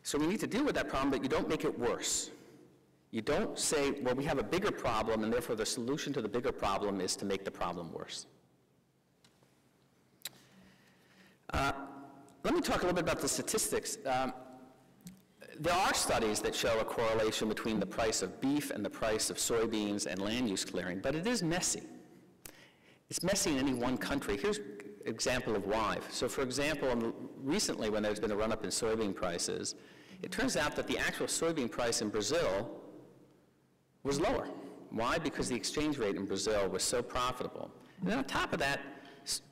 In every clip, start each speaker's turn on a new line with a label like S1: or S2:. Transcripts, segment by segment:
S1: So we need to deal with that problem, but you don't make it worse. You don't say, well, we have a bigger problem, and therefore the solution to the bigger problem is to make the problem worse. Let me talk a little bit about the statistics. There are studies that show a correlation between the price of beef and the price of soybeans and land use clearing, but it is messy. It's messy in any one country. Here's an example of why. So for example, recently when there's been a run-up in soybean prices, it turns out that the actual soybean price in Brazil was lower. Why? Because the exchange rate in Brazil was so profitable. And then on top of that,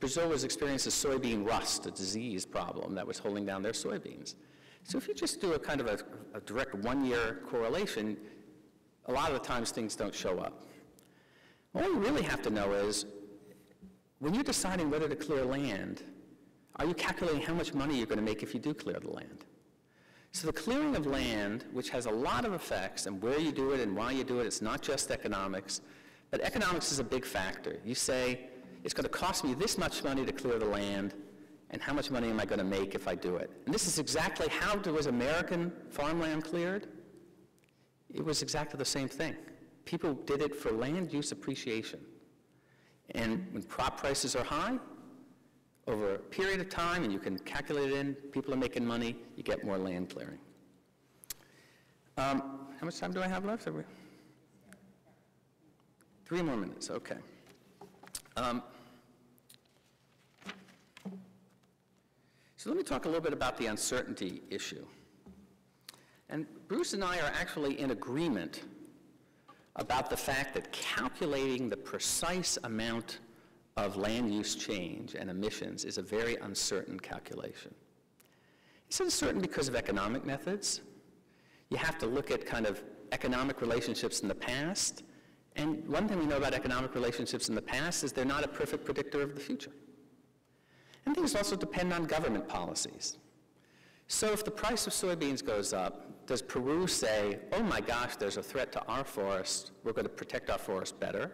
S1: Brazil was experiencing soybean rust, a disease problem that was holding down their soybeans. So if you just do a kind of a direct one-year correlation, a lot of the times things don't show up. All you really have to know is, when you're deciding whether to clear land, are you calculating how much money you're going to make if you do clear the land? So the clearing of land, which has a lot of effects, and where you do it and why you do it, it's not just economics, but economics is a big factor. You say, it's going to cost me this much money to clear the land, and how much money am I going to make if I do it? And this is exactly how was American farmland cleared. It was exactly the same thing. People did it for land use appreciation. And when crop prices are high, over a period of time, and you can calculate it in, people are making money, you get more land clearing. How much time do I have left? 3 more minutes, okay. So let me talk a little bit about the uncertainty issue. And Bruce and I are actually in agreement about the fact that calculating the precise amount of land use change and emissions is a very uncertain calculation. It's uncertain because of economic methods. You have to look at kind of economic relationships in the past. And one thing we know about economic relationships in the past is they're not a perfect predictor of the future. And things also depend on government policies. So if the price of soybeans goes up, does Peru say, oh my gosh, there's a threat to our forest, we're going to protect our forest better?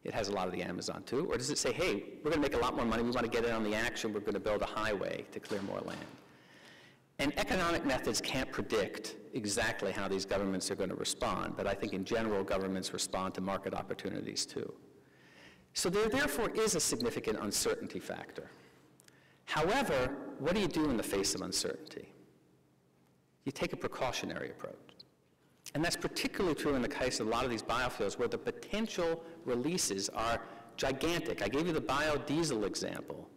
S1: It has a lot of the Amazon too. Or does it say, hey, we're going to make a lot more money, we want to get in on the action, we're going to build a highway to clear more land? And economic methods can't predict exactly how these governments are going to respond, but I think in general governments respond to market opportunities too. So there therefore is a significant uncertainty factor. However, what do you do in the face of uncertainty? You take a precautionary approach. And that's particularly true in the case of a lot of these biofuels where the potential releases are gigantic. I gave you the biodiesel example.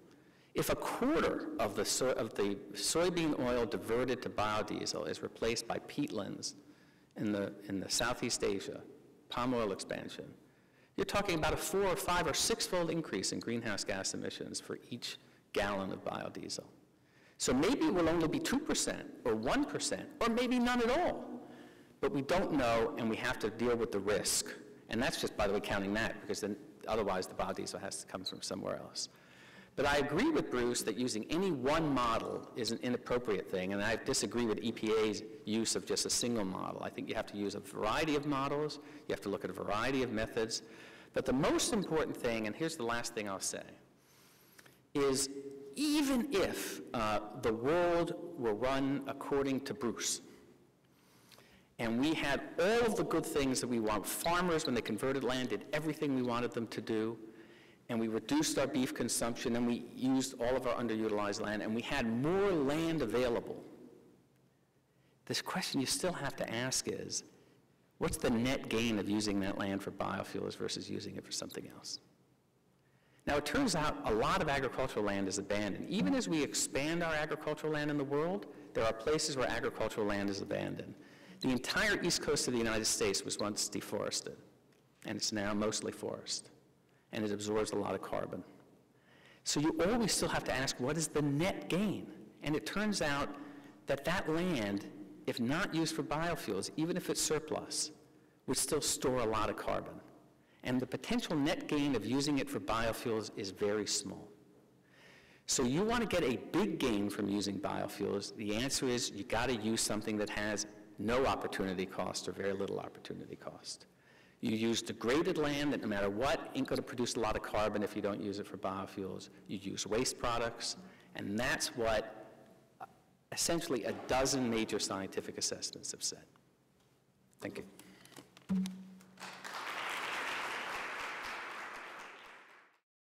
S1: If a quarter of the soybean oil diverted to biodiesel is replaced by peatlands in the Southeast Asia, palm oil expansion, you're talking about a 4 or 5 or 6-fold increase in greenhouse gas emissions for each gallon of biodiesel. So maybe it will only be 2% or 1% or maybe none at all. But we don't know, and we have to deal with the risk. And that's just, by the way, counting that, because then otherwise the biodiesel has to come from somewhere else. But I agree with Bruce that using any one model is an inappropriate thing, and I disagree with EPA's use of just a single model. I think you have to use a variety of models, you have to look at a variety of methods. But the most important thing, and here's the last thing I'll say, is even if the world were run according to Bruce, and we had all of the good things that we want, farmers, when they converted land, did everything we wanted them to do, and we reduced our beef consumption, and we used all of our underutilized land, and we had more land available. This question you still have to ask is, what's the net gain of using that land for biofuels versus using it for something else? Now, it turns out a lot of agricultural land is abandoned. Even as we expand our agricultural land in the world, there are places where agricultural land is abandoned. The entire east coast of the United States was once deforested, and it's now mostly forest, and it absorbs a lot of carbon. So you always still have to ask, what is the net gain? And it turns out that that land, if not used for biofuels, even if it's surplus, would still store a lot of carbon. And the potential net gain of using it for biofuels is very small. So you want to get a big gain from using biofuels, the answer is you got to use something that has no opportunity cost or very little opportunity cost. You use degraded land that no matter what ain't going to produce a lot of carbon if you don't use it for biofuels. You use waste products, and that's what essentially a dozen major scientific assessments have said. Thank you.